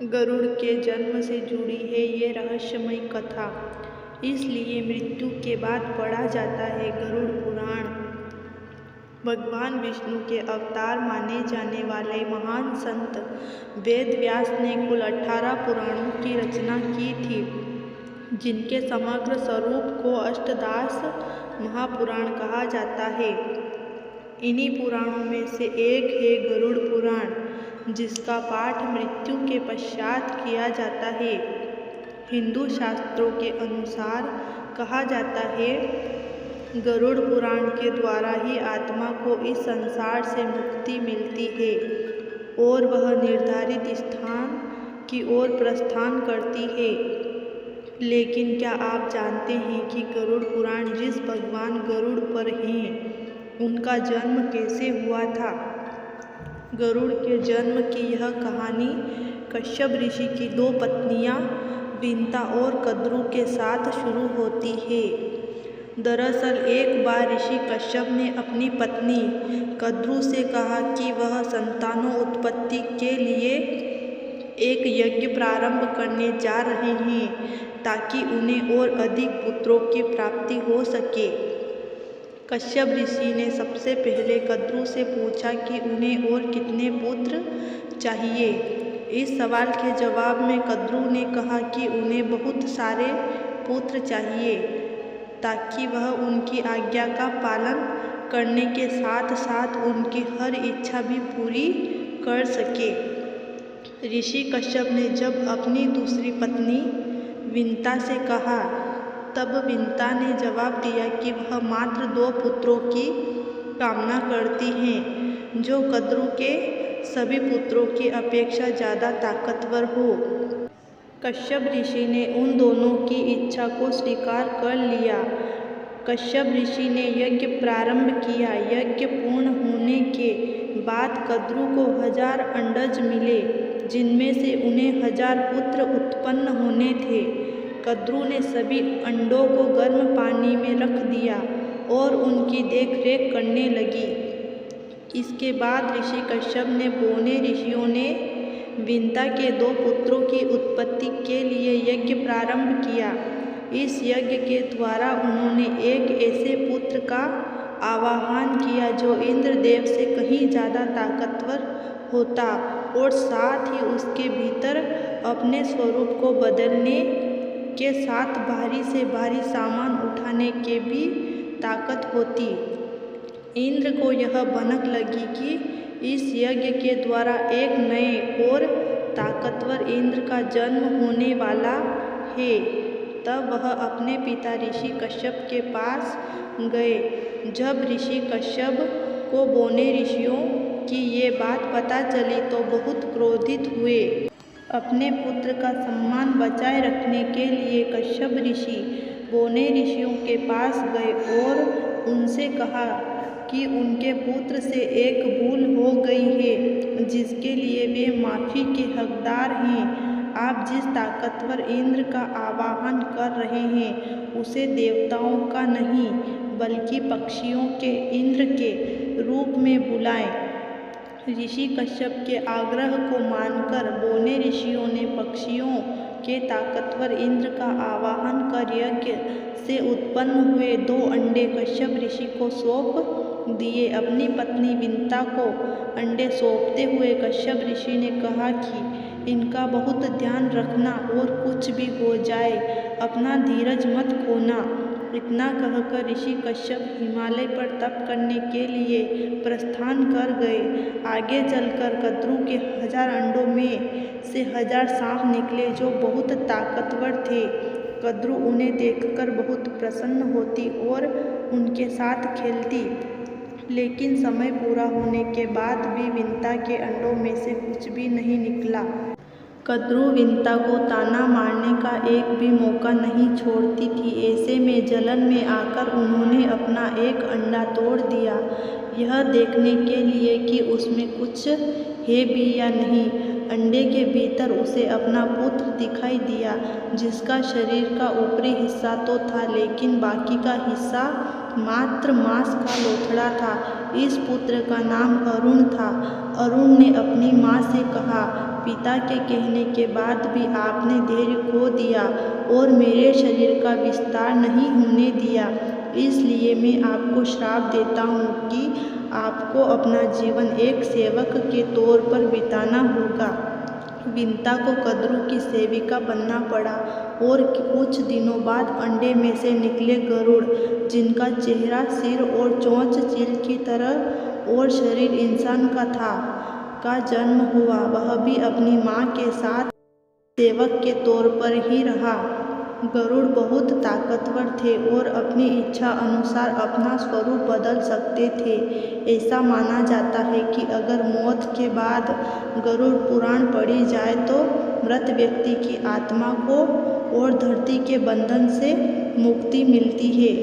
गरुड़ के जन्म से जुड़ी है ये रहस्यमयी कथा, इसलिए मृत्यु के बाद पढ़ा जाता है गरुड़ पुराण। भगवान विष्णु के अवतार माने जाने वाले महान संत वेद व्यास ने कुल 18 पुराणों की रचना की थी, जिनके समग्र स्वरूप को अष्टदास महापुराण कहा जाता है। इन्हीं पुराणों में से एक है गरुड़ पुराण, जिसका पाठ मृत्यु के पश्चात किया जाता है। हिंदू शास्त्रों के अनुसार कहा जाता है, गरुड़ पुराण के द्वारा ही आत्मा को इस संसार से मुक्ति मिलती है और वह निर्धारित स्थान की ओर प्रस्थान करती है। लेकिन क्या आप जानते हैं कि गरुड़ पुराण जिस भगवान गरुड़ पर हैं, उनका जन्म कैसे हुआ था? गरुड़ के जन्म की यह कहानी कश्यप ऋषि की 2 पत्नियां विंता और कद्रु के साथ शुरू होती है। दरअसल एक बार ऋषि कश्यप ने अपनी पत्नी कद्रु से कहा कि वह संतानों उत्पत्ति के लिए एक यज्ञ प्रारंभ करने जा रहे हैं, ताकि उन्हें और अधिक पुत्रों की प्राप्ति हो सके। कश्यप ऋषि ने सबसे पहले कद्रु से पूछा कि उन्हें और कितने पुत्र चाहिए। इस सवाल के जवाब में कद्रु ने कहा कि उन्हें बहुत सारे पुत्र चाहिए, ताकि वह उनकी आज्ञा का पालन करने के साथ साथ उनकी हर इच्छा भी पूरी कर सके। ऋषि कश्यप ने जब अपनी दूसरी पत्नी विंता से कहा, तब विंता ने जवाब दिया कि वह मात्र 2 पुत्रों की कामना करती हैं, जो कद्रु के सभी पुत्रों की अपेक्षा ज़्यादा ताकतवर हो। कश्यप ऋषि ने उन दोनों की इच्छा को स्वीकार कर लिया। कश्यप ऋषि ने यज्ञ प्रारंभ किया। यज्ञ पूर्ण होने के बाद कद्रु को 1000 अंडज मिले, जिनमें से उन्हें 1000 पुत्र उत्पन्न होने थे। कद्रु ने सभी अंडों को गर्म पानी में रख दिया और उनकी देखरेख करने लगी। इसके बाद ऋषि कश्यप ने बोने ऋषियों ने विंता के 2 पुत्रों की उत्पत्ति के लिए यज्ञ प्रारंभ किया। इस यज्ञ के द्वारा उन्होंने एक ऐसे पुत्र का आवाहन किया जो इंद्रदेव से कहीं ज़्यादा ताकतवर होता और साथ ही उसके भीतर अपने स्वरूप को बदलने के साथ भारी से भारी सामान उठाने के भी ताकत होती। इंद्र को यह भनक लगी कि इस यज्ञ के द्वारा एक नए और ताकतवर इंद्र का जन्म होने वाला है। तब वह अपने पिता ऋषि कश्यप के पास गए। जब ऋषि कश्यप को बोने ऋषियों की ये बात पता चली तो बहुत क्रोधित हुए। अपने पुत्र का सम्मान बचाए रखने के लिए कश्यप ऋषि बोने ऋषियों के पास गए और उनसे कहा कि उनके पुत्र से एक भूल हो गई है, जिसके लिए वे माफ़ी के हकदार हैं। आप जिस ताकतवर इंद्र का आवाहन कर रहे हैं, उसे देवताओं का नहीं बल्कि पक्षियों के इंद्र के रूप में बुलाएं। ऋषि कश्यप के आग्रह को मानकर बोने ऋषियों ने पक्षियों के ताकतवर इंद्र का आवाहन कर यज्ञ से उत्पन्न हुए 2 अंडे कश्यप ऋषि को सौंप दिए। अपनी पत्नी विंता को अंडे सौंपते हुए कश्यप ऋषि ने कहा कि इनका बहुत ध्यान रखना और कुछ भी हो जाए, अपना धीरज मत खोना। इतना कहकर ऋषि कश्यप हिमालय पर तप करने के लिए प्रस्थान कर गए। आगे चलकर कद्रु के 1000 अंडों में से 1000 सांप निकले, जो बहुत ताकतवर थे। कद्रु उन्हें देखकर बहुत प्रसन्न होती और उनके साथ खेलती, लेकिन समय पूरा होने के बाद भी विंता के अंडों में से कुछ भी नहीं निकला। कद्रु विंता को ताना मारने का एक भी मौका नहीं छोड़ती थी। ऐसे में जलन में आकर उन्होंने अपना एक अंडा तोड़ दिया, यह देखने के लिए कि उसमें कुछ है भी या नहीं। अंडे के भीतर उसे अपना पुत्र दिखाई दिया, जिसका शरीर का ऊपरी हिस्सा तो था, लेकिन बाकी का हिस्सा मात्र मांस का लोथड़ा था। इस पुत्र का नाम अरुण था। अरुण ने अपनी माँ से कहा पिता के कहने के बाद भी आपने धैर्य खो दिया और मेरे शरीर का विस्तार नहीं होने दिया। इसलिए मैं आपको श्राप देता हूँ कि आपको अपना जीवन एक सेवक के तौर पर बिताना होगा। विंता को कद्रू की सेविका बनना पड़ा और कुछ दिनों बाद अंडे में से निकले गरुड़, जिनका चेहरा, सिर और चोंच चील की तरह और शरीर इंसान का था, का जन्म हुआ। वह भी अपनी माँ के साथ सेवक के तौर पर ही रहा। गरुड़ बहुत ताकतवर थे और अपनी इच्छा अनुसार अपना स्वरूप बदल सकते थे। ऐसा माना जाता है कि अगर मौत के बाद गरुड़ पुराण पढ़ी जाए तो मृत व्यक्ति की आत्मा को और धरती के बंधन से मुक्ति मिलती है।